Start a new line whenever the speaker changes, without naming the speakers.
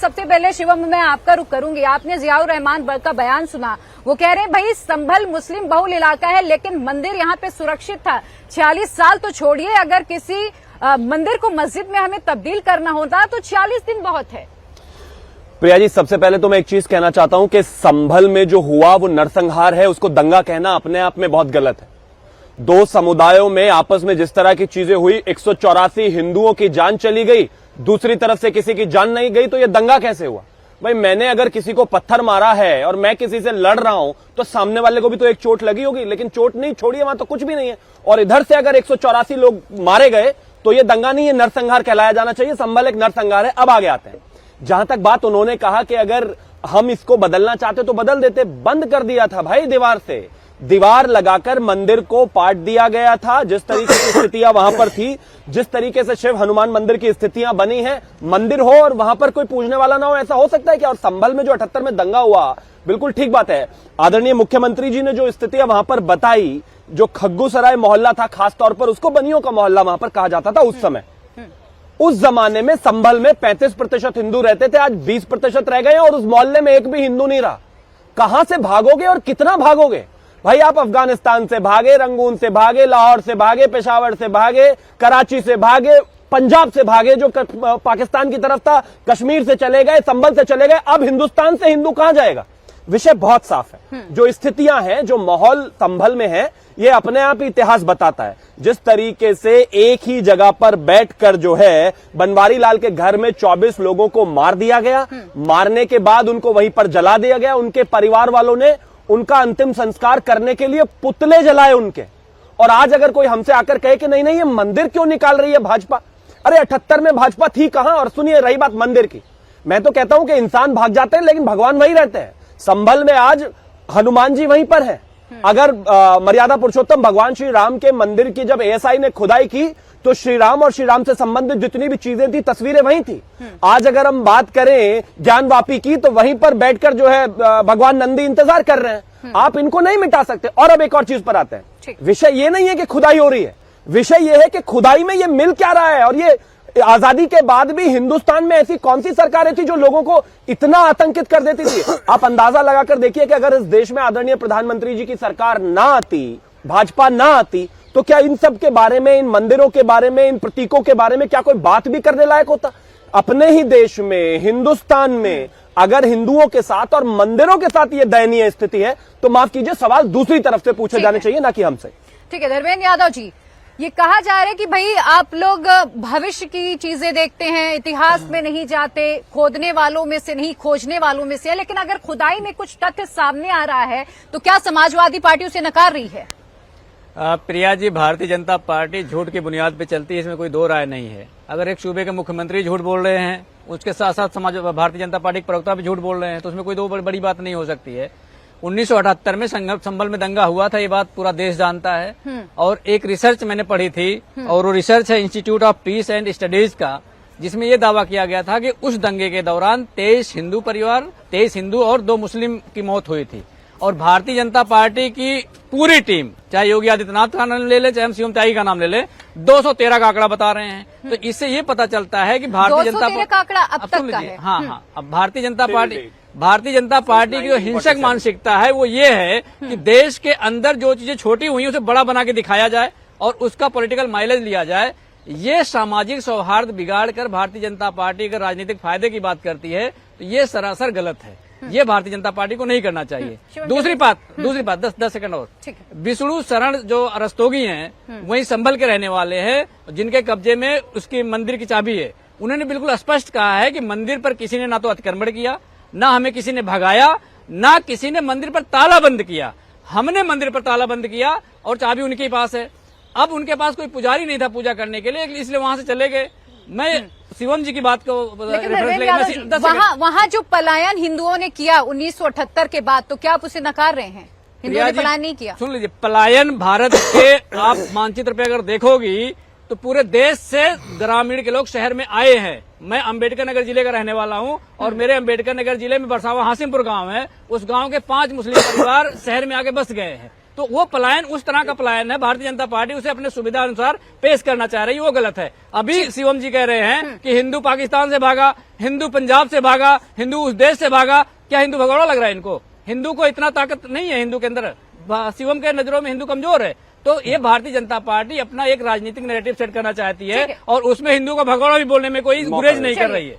सबसे पहले शिवम मैं आपका रुख करूंगी। आपने जियाउर रहमान का बयान सुना, वो कह रहे हैं भाई संभल मुस्लिम बहुल इलाका है लेकिन मंदिर यहाँ पे सुरक्षित था। 46 साल तो छोड़िए, अगर किसी मंदिर को मस्जिद में हमें तब्दील करना होता तो 40 दिन बहुत है।
प्रिया जी, सबसे पहले तो मैं एक चीज कहना चाहता हूं कि संभल में जो हुआ वो नरसंहार है, उसको दंगा कहना अपने आप में बहुत गलत है। दो समुदायों में आपस में जिस तरह की चीजें हुई, 184 हिंदुओं की जान चली गई, दूसरी तरफ से किसी की जान नहीं गई, तो ये दंगा कैसे हुआ? भाई मैंने अगर किसी को पत्थर मारा है और मैं किसी से लड़ रहा हूं तो सामने वाले को भी तो एक चोट लगी होगी, लेकिन चोट नहीं छोड़िए, वहां तो कुछ भी नहीं है। और इधर से अगर 184 लोग मारे गए तो ये दंगा नहीं, ये नरसंहार कहलाया जाना चाहिए। संभल एक नरसंहार है। अब आगे आते हैं, जहां तक बात उन्होंने कहा कि अगर हम इसको बदलना चाहते तो बदल देते। बंद कर दिया था भाई, दीवार से दीवार लगाकर मंदिर को पाट दिया गया था। जिस तरीके की स्थितियां वहां पर थी, जिस तरीके से शिव हनुमान मंदिर की स्थितियां बनी हैं, मंदिर हो और वहां पर कोई पूजने वाला ना हो, ऐसा हो सकता है क्या? और संभल में जो 78 में दंगा हुआ, बिल्कुल ठीक बात है। आदरणीय मुख्यमंत्री जी ने जो स्थितियां वहां पर बताई, जो खग्गूसराय मोहल्ला था खासतौर पर, उसको बनियों का मोहल्ला वहां पर कहा जाता था उस समय। उस जमाने में संभल में 35% हिंदू रहते थे, आज 20% रह गए और उस मोहल्ले में एक भी हिंदू नहीं रहा। कहां से भागोगे और कितना भागोगे भाई? आप अफगानिस्तान से भागे, रंगून से भागे, लाहौर से भागे, पेशावर से भागे, कराची से भागे, पंजाब से भागे जो पाकिस्तान की तरफ था, कश्मीर से चले गए, संभल से चले गए, अब हिंदुस्तान से हिंदू कहां जाएगा? विषय बहुत साफ है। जो स्थितियां हैं, जो माहौल संभल में है, ये अपने आप ही इतिहास बताता है। जिस तरीके से एक ही जगह पर बैठकर जो है बनवारी लाल के घर में 24 लोगों को मार दिया गया, मारने के बाद उनको वहीं पर जला दिया गया। उनके परिवार वालों ने उनका अंतिम संस्कार करने के लिए पुतले जलाए उनके। और आज अगर कोई हमसे आकर कहे कि नहीं नहीं ये मंदिर क्यों निकाल रही है भाजपा, अरे 78 में भाजपा थी कहां? और सुनिए, रही बात मंदिर की, मैं तो कहता हूं कि इंसान भाग जाते हैं लेकिन भगवान वहीं रहते हैं। संभल में आज हनुमान जी वहीं पर है। अगर मर्यादा पुरुषोत्तम भगवान श्री राम के मंदिर की जब एएसआई ने खुदाई की तो श्री राम और श्री राम से संबंधित जितनी भी चीजें थी, तस्वीरें वहीं थी। आज अगर हम बात करें ज्ञानवापी की, तो वहीं पर बैठकर जो है भगवान नंदी इंतजार कर रहे हैं। आप इनको नहीं मिटा सकते। और अब एक और चीज पर आते हैं। विषय ये नहीं है कि खुदाई हो रही है, विषय ये है कि खुदाई में ये मिल क्या रहा है। और ये आजादी के बाद भी हिंदुस्तान में ऐसी कौन सी सरकारें थी जो लोगों को इतना आतंकित कर देती थी? आप अंदाजा लगाकर देखिए कि अगर इस देश में आदरणीय प्रधानमंत्री जी की सरकार ना आती, भाजपा ना आती, तो क्या इन सब के बारे में, इन मंदिरों के बारे में, इन प्रतीकों के बारे में क्या कोई बात भी करने लायक होता? अपने ही देश में, हिंदुस्तान में अगर हिंदुओं के साथ और मंदिरों के साथ ये दयनीय स्थिति है तो माफ कीजिए, सवाल दूसरी तरफ से पूछे जाने चाहिए, ना कि हमसे।
ठीक है धर्मेंद्र यादव जी, ये कहा जा रहा है कि भाई आप लोग भविष्य की चीजें देखते हैं, इतिहास में नहीं जाते, खोदने वालों में से नहीं, खोजने वालों में से है। लेकिन अगर खुदाई में कुछ तथ्य सामने आ रहा है तो क्या समाजवादी पार्टी उसे नकार रही है?
प्रिया जी, भारतीय जनता पार्टी झूठ की बुनियाद पे चलती है, इसमें कोई दो राय नहीं है। अगर एक सूबे के मुख्यमंत्री झूठ बोल रहे हैं, उसके साथ साथ भारतीय जनता पार्टी के प्रवक्ता भी झूठ बोल रहे हैं, तो उसमें कोई दो बड़ी बात नहीं हो सकती है। 1978 में संभल में दंगा हुआ था, ये बात पूरा देश जानता है। और एक रिसर्च मैंने पढ़ी थी, और वो रिसर्च है institute of peace and studies का, जिसमें ये दावा किया गया था कि उस दंगे के दौरान 23 हिंदू परिवार, 23 हिंदू और 2 मुस्लिम की मौत हुई थी। और भारतीय जनता पार्टी की पूरी टीम, चाहे योगी आदित्यनाथ का नाम ले ले, चाहे हम शिवम त्यागी का नाम ले ले, 213 का आंकड़ा बता रहे हैं। तो इससे ये पता चलता है कि भारतीय जनता पार्टी
का आंकड़ा अब तक का है।
हाँ, अब भारतीय जनता पार्टी की जो हिंसक मानसिकता है वो ये है कि देश के अंदर जो चीजें छोटी हुई उसे बड़ा बना के दिखाया जाए और उसका पॉलिटिकल माइलेज लिया जाए। ये सामाजिक सौहार्द बिगाड़ कर भारतीय जनता पार्टी अगर राजनीतिक फायदे की बात करती है तो ये सरासर गलत है। ये भारतीय जनता पार्टी को नहीं करना चाहिए। दूसरी बात 10 सेकंड और, विष्णु शरण जो रस्तोगी हैं वही संभल के रहने वाले हैं, जिनके कब्जे में उसकी मंदिर की चाबी है। उन्होंने बिल्कुल स्पष्ट कहा है कि मंदिर पर किसी ने ना तो अतिक्रमण किया, ना हमें किसी ने भगाया, ना किसी ने मंदिर पर ताला बंद किया। हमने मंदिर पर ताला बंद किया और चाबी उनके पास है। अब उनके पास कोई पुजारी नहीं था पूजा करने के लिए, इसलिए वहां से चले गए। मैं शिवम जी की बात को
वहाँ जो पलायन हिंदुओं ने किया 1978 के बाद, तो क्या आप उसे नकार रहे हैं? हिंदुओं ने पलायन नहीं किया।
सुन लीजिए, पलायन भारत के आप मानचित्र पे अगर देखोगी तो पूरे देश से ग्रामीण के लोग शहर में आए हैं। मैं अंबेडकर नगर जिले का रहने वाला हूं और मेरे अंबेडकर नगर जिले में बरसावा हासिमपुर गांव है। उस गांव के 5 मुस्लिम परिवार शहर में आके बस गए हैं। तो वो पलायन उस तरह का पलायन है, भारतीय जनता पार्टी उसे अपने सुविधा अनुसार पेश करना चाह रही है, वो गलत है। अभी शिवम जी कह रहे हैं कि हिंदू पाकिस्तान से भागा, हिंदू पंजाब से भागा, हिंदू उस देश से भागा। क्या हिंदू भगोड़ा लग रहा है इनको? हिंदू को इतना ताकत नहीं है हिंदू के अंदर। शिवम के नजरों में हिंदू कमजोर है। तो ये भारतीय जनता पार्टी अपना एक राजनीतिक नैरेटिव सेट करना चाहती है और उसमें हिंदू का भगोड़ा भी बोलने में कोई गुरेज नहीं कर रही है।